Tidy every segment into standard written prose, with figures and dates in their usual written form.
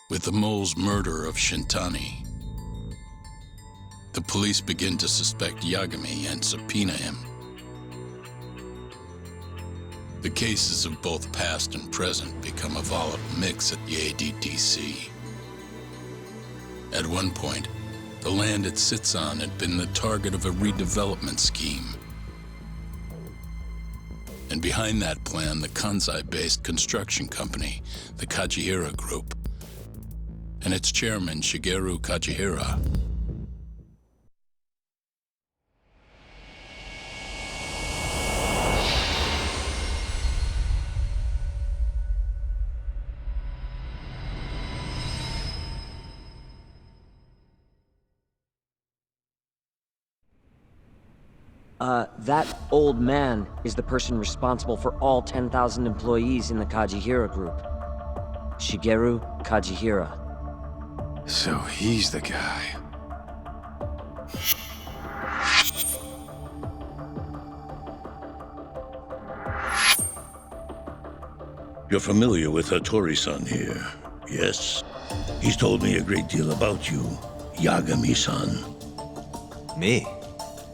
With the mole's murder of Shintani, the police begin to suspect Yagami and subpoena him. The cases of both past and present become a volatile mix at the ADDC. At one point, the land it sits on had been the target of a redevelopment scheme. And behind that plan, the Kansai-based construction company, the Kajihira Group, and its chairman, Shigeru Kajihira. That old man is the person responsible for all 10,000 employees in the Kajihira Group. Shigeru Kajihira. So he's the guy. You're familiar with Hattori-san here, yes? He's told me a great deal about you, Yagami-san. Me?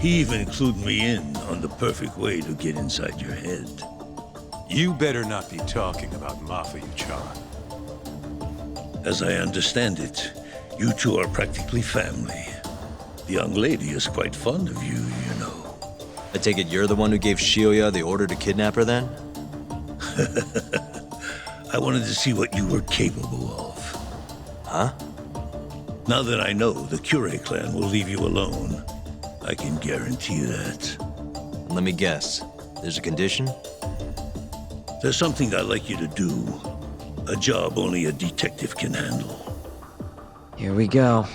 He even clued me in on the perfect way to get inside your head. You better not be talking about Mafuyu-chan. As I understand it, you two are practically family. The young lady is quite fond of you, you know. I take it you're the one who gave Shioya the order to kidnap her then? I wanted to see what you were capable of. Huh? Now that I know the Kure clan will leave you alone, I can guarantee that. Let me guess. There's a condition? There's something I'd like you to do. A job only a detective can handle. Here we go.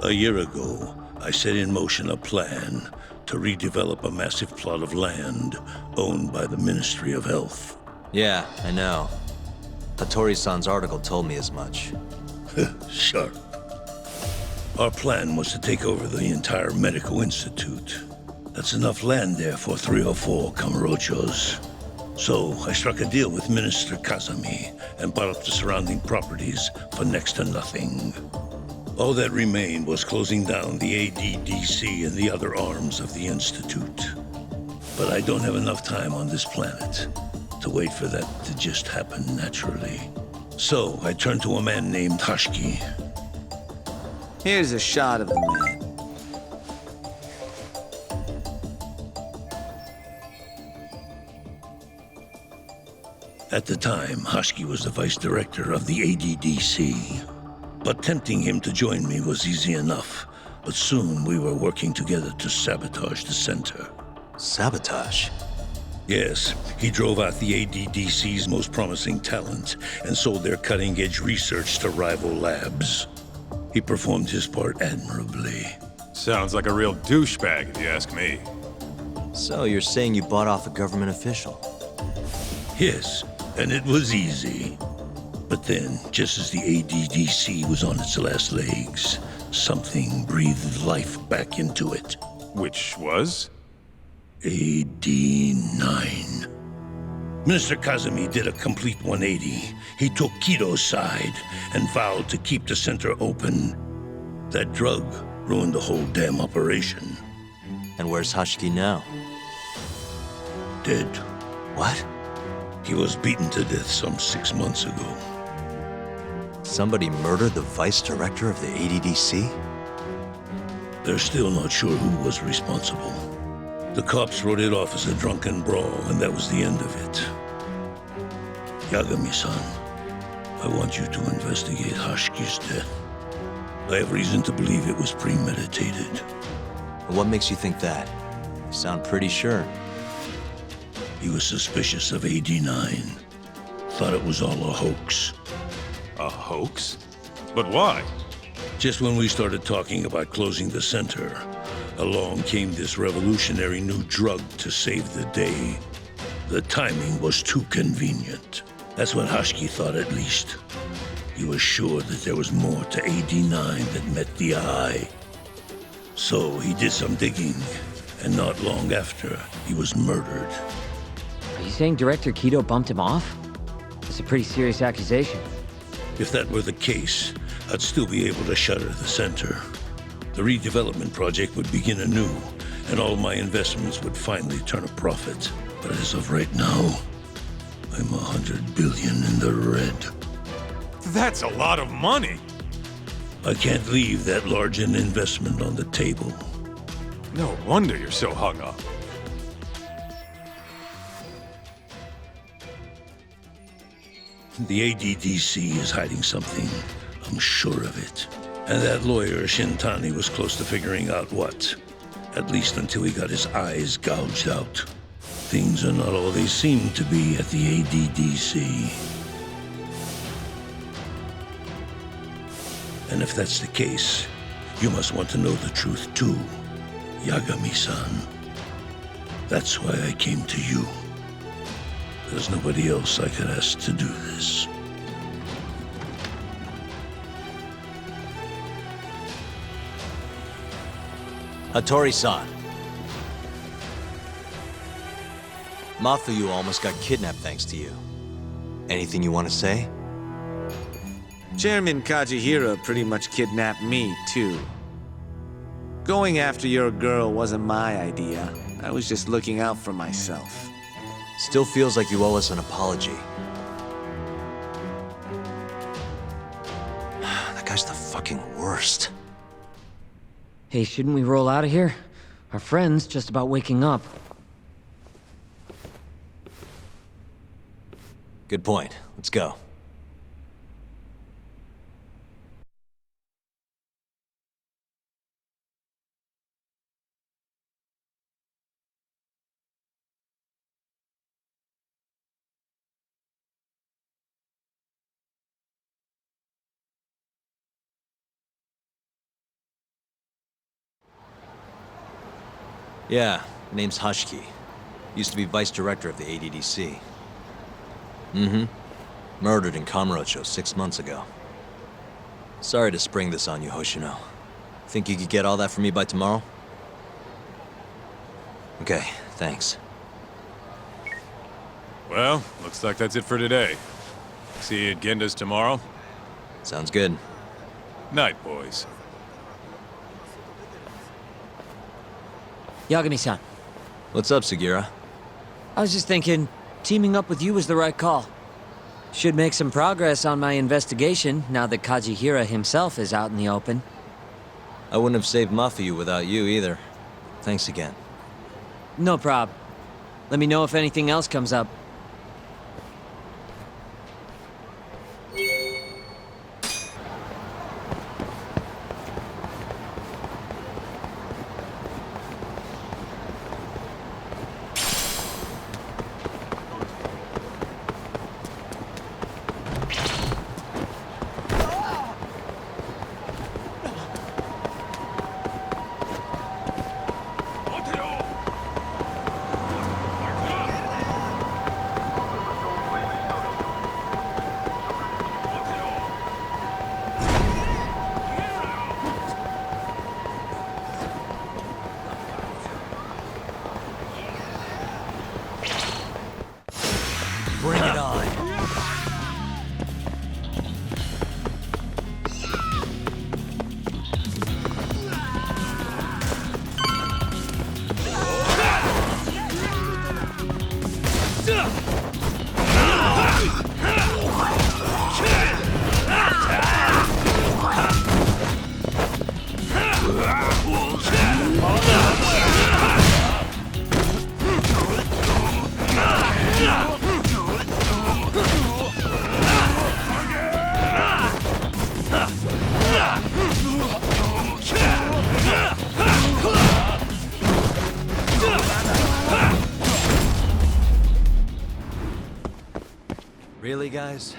A year ago, I set in motion a plan to redevelop a massive plot of land owned by the Ministry of Health. Yeah, I know. Hattori-san's article told me as much. Sharp. Our plan was to take over the entire medical institute. That's enough land there for 3 or 4 Kamurochos. So I struck a deal with Minister Kazami and bought up the surrounding properties for next to nothing. All that remained was closing down the ADDC and the other arms of the institute. But I don't have enough time on this planet to wait for that to just happen naturally. So I turned to a man named Hashiki. Here's a shot of the man. At the time, Hashiki was the vice director of the ADDC. But tempting him to join me was easy enough. But soon we were working together to sabotage the center. Sabotage? Yes, he drove out the ADDC's most promising talent and sold their cutting-edge research to rival labs. He performed his part admirably. Sounds like a real douchebag, if you ask me. So you're saying you bought off a government official? Yes, and it was easy. But then, just as the ADDC was on its last legs, something breathed life back into it. Which was? AD9. Minister Kazami did a complete 180. He took Kido's side and vowed to keep the center open. That drug ruined the whole damn operation. And where's Hashiki now? Dead. What? He was beaten to death some 6 months ago. Somebody murdered the vice director of the ADDC? They're still not sure who was responsible. The cops wrote it off as a drunken brawl, and that was the end of it. Yagami-san, I want you to investigate Hashiki's death. I have reason to believe it was premeditated. And what makes you think that? You sound pretty sure. He was suspicious of AD9. Thought it was all a hoax. A hoax? But why? Just when we started talking about closing the center, along came this revolutionary new drug to save the day. The timing was too convenient. That's what Hashiki thought, at least. He was sure that there was more to AD9 than met the eye. So he did some digging, and not long after, he was murdered. Are you saying Director Kido bumped him off? It's a pretty serious accusation. If that were the case, I'd still be able to shutter the center. The redevelopment project would begin anew, and all my investments would finally turn a profit. But as of right now, I'm 100 billion in the red. That's a lot of money. I can't leave that large an investment on the table. No wonder you're so hung up. The ADDC is hiding something. I'm sure of it. And that lawyer, Shintani, was close to figuring out what. At least until he got his eyes gouged out. Things are not all they seem to be at the ADDC. And if that's the case, you must want to know the truth too, Yagami-san. That's why I came to you. There's nobody else I could ask to do this. Hattori-san. Mafuyu almost got kidnapped thanks to you. Anything you want to say? Chairman Kajihira pretty much kidnapped me, too. Going after your girl wasn't my idea. I was just looking out for myself. Still feels like you owe us an apology. That guy's the fucking worst. Hey, shouldn't we roll out of here? Our friend's just about waking up. Good point. Let's go. Yeah, name's Hushki. Used to be vice director of the ADDC. Mm-hmm. Murdered in Kamurocho 6 months ago. Sorry to spring this on you, Hoshino. Think you could get all that for me by tomorrow? Okay, thanks. Well, looks like that's it for today. See you at Genda's tomorrow. Sounds good. Night, boys. Yagami-san, What's up, Sugira? I was just thinking, teaming up with you was the right call. Should make some progress on my investigation now that Kajihira himself is out in the open. I wouldn't have saved Mafuyu without you either. Thanks again. No prob. Let me know if anything else comes up. Bring it on. Really, guys?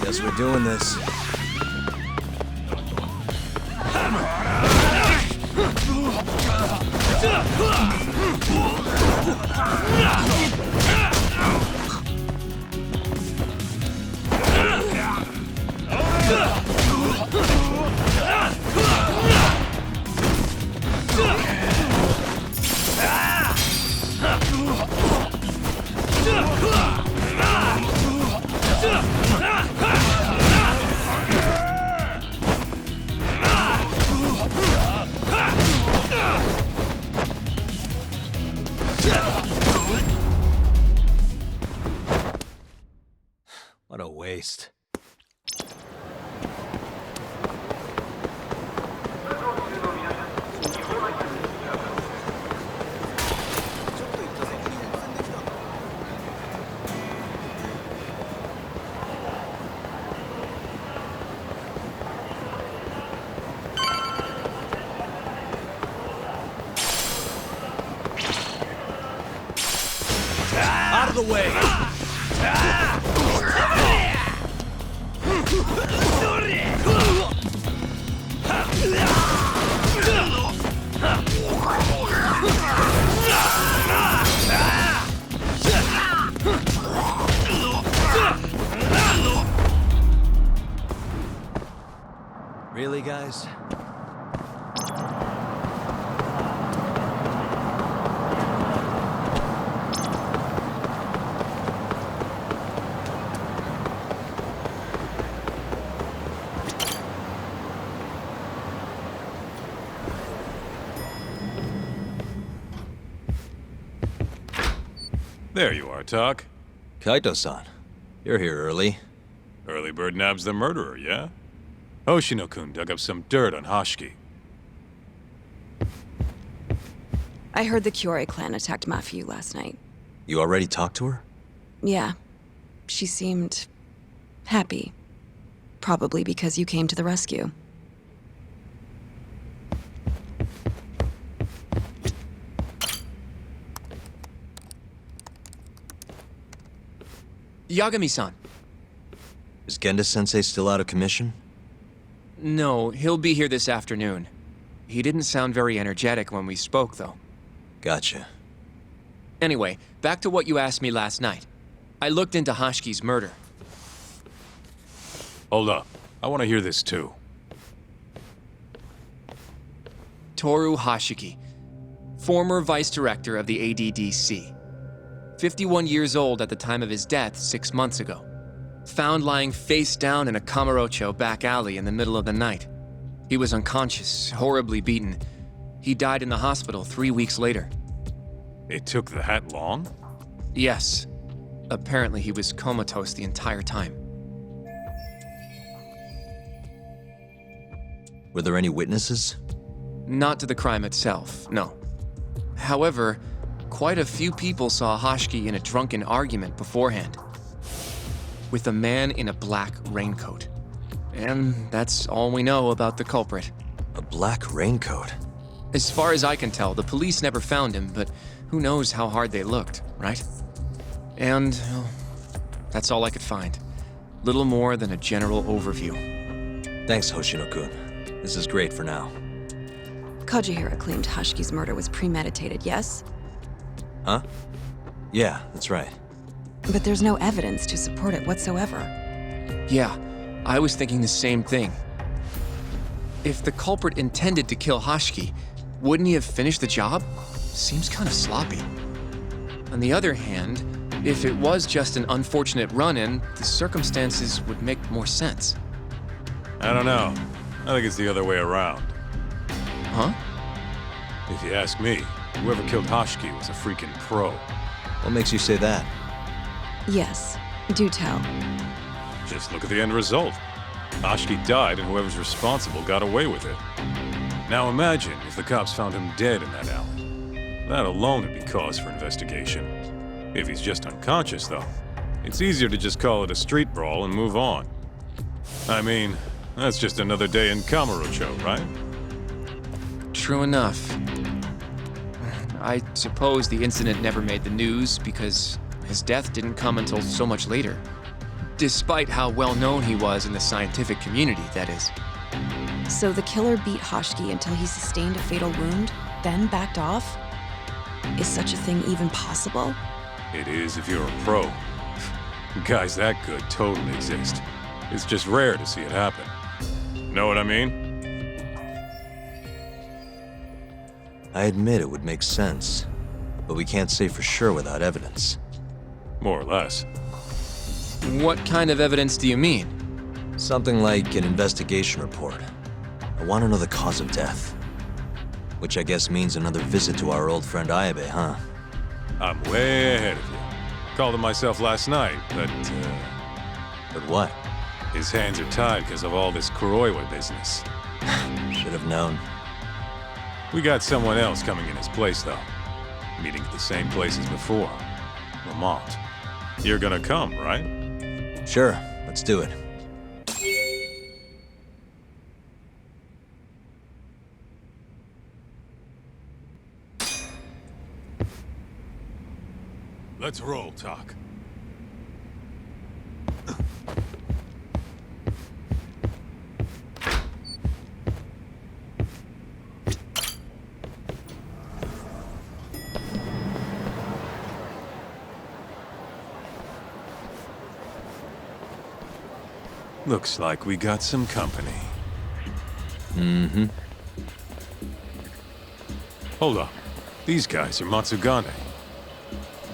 Guess we're doing this. What a waste. Out of the way! Really, guys? There you are, Tak. Kaito-san, you're here early. Early bird nabs the murderer, yeah? Hoshino-kun dug up some dirt on Hashiki. I heard the Kyorei clan attacked Mafiu last night. You already talked to her? Yeah. She seemed happy. Probably because you came to the rescue. Yagami-san. Is Genda-sensei still out of commission? No, he'll be here this afternoon. He didn't sound very energetic when we spoke, though. Gotcha. Anyway, back to what you asked me last night. I looked into Hashiki's murder. Hold up. I want to hear this too. Toru Hashiki, former vice director of the ADDC. 51 years old at the time of his death 6 months ago. Found lying face down in a Kamurocho back alley in the middle of the night. He was unconscious, horribly beaten. He died in the hospital 3 weeks later. It took that long? Yes. Apparently he was comatose the entire time. Were there any witnesses? Not to the crime itself, no. However, quite a few people saw Hashiki in a drunken argument beforehand. With a man in a black raincoat. And that's all we know about the culprit. A black raincoat? As far as I can tell, the police never found him, but who knows how hard they looked, right? And, well, that's all I could find. Little more than a general overview. Thanks, Hoshino-kun. This is great for now. Kajihira claimed Hashiki's murder was premeditated, yes? Huh? Yeah, that's right. But there's no evidence to support it whatsoever. Yeah, I was thinking the same thing. If the culprit intended to kill Hashiki, wouldn't he have finished the job? Seems kind of sloppy. On the other hand, if it was just an unfortunate run-in, the circumstances would make more sense. I don't know. I think it's the other way around. Huh? If you ask me, whoever killed Hashiki was a freaking pro. What makes you say that? Yes, do tell. Just look at the end result. Hashiki died and whoever's responsible got away with it. Now imagine if the cops found him dead in that alley. That alone would be cause for investigation. If he's just unconscious, though, it's easier to just call it a street brawl and move on. I mean, that's just another day in Kamurocho, right? True enough. I suppose the incident never made the news because his death didn't come until so much later. Despite how well known he was in the scientific community, that is. So the killer beat Hoshki until he sustained a fatal wound, then backed off? Is such a thing even possible? It is if you're a pro. Guys that good totally exist. It's just rare to see it happen. Know what I mean? I admit it would make sense, but we can't say for sure without evidence. More or less. What kind of evidence do you mean? Something like an investigation report. I want to know the cause of death. Which I guess means another visit to our old friend Ayabe, huh? I'm way ahead of you. Called him myself last night, but But what? his hands are tied because of all this Kuroiwa business. Should have known. We got someone else coming in his place, though. Meeting at the same place as before. Lamont. You're gonna come, right? Sure, let's do it. Let's roll, Talk. Looks like we got some company. Mm-hmm. Hold up. These guys are Matsugane.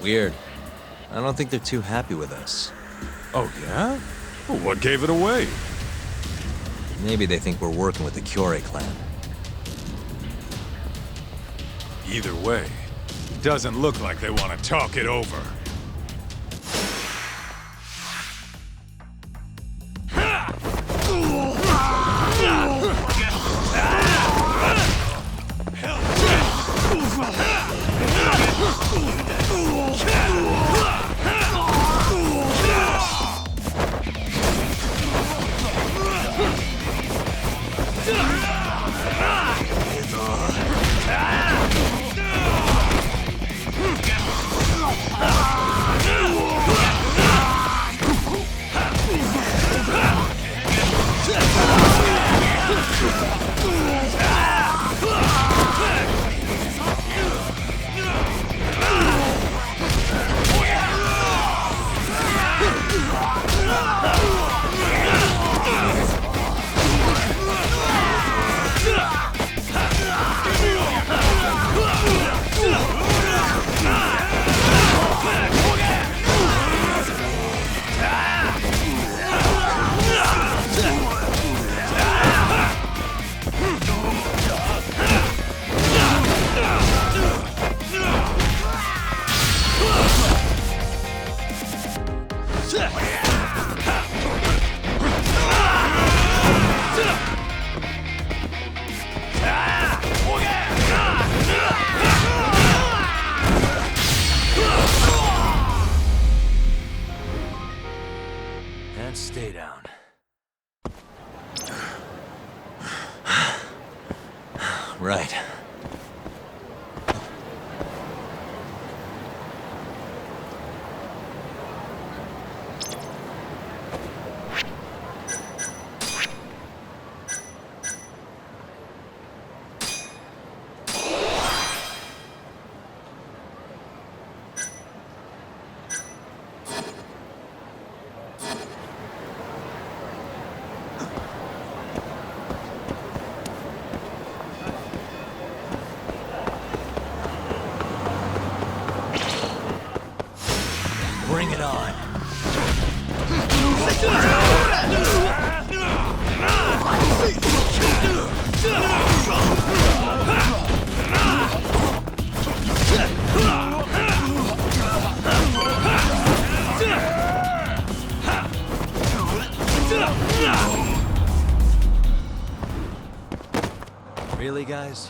Weird. I don't think they're too happy with us. Oh, yeah? Well, what gave it away? Maybe they think we're working with the Kyorei clan. Either way, doesn't look like they want to talk it over. And stay down. Right. Bring it on. Really, guys?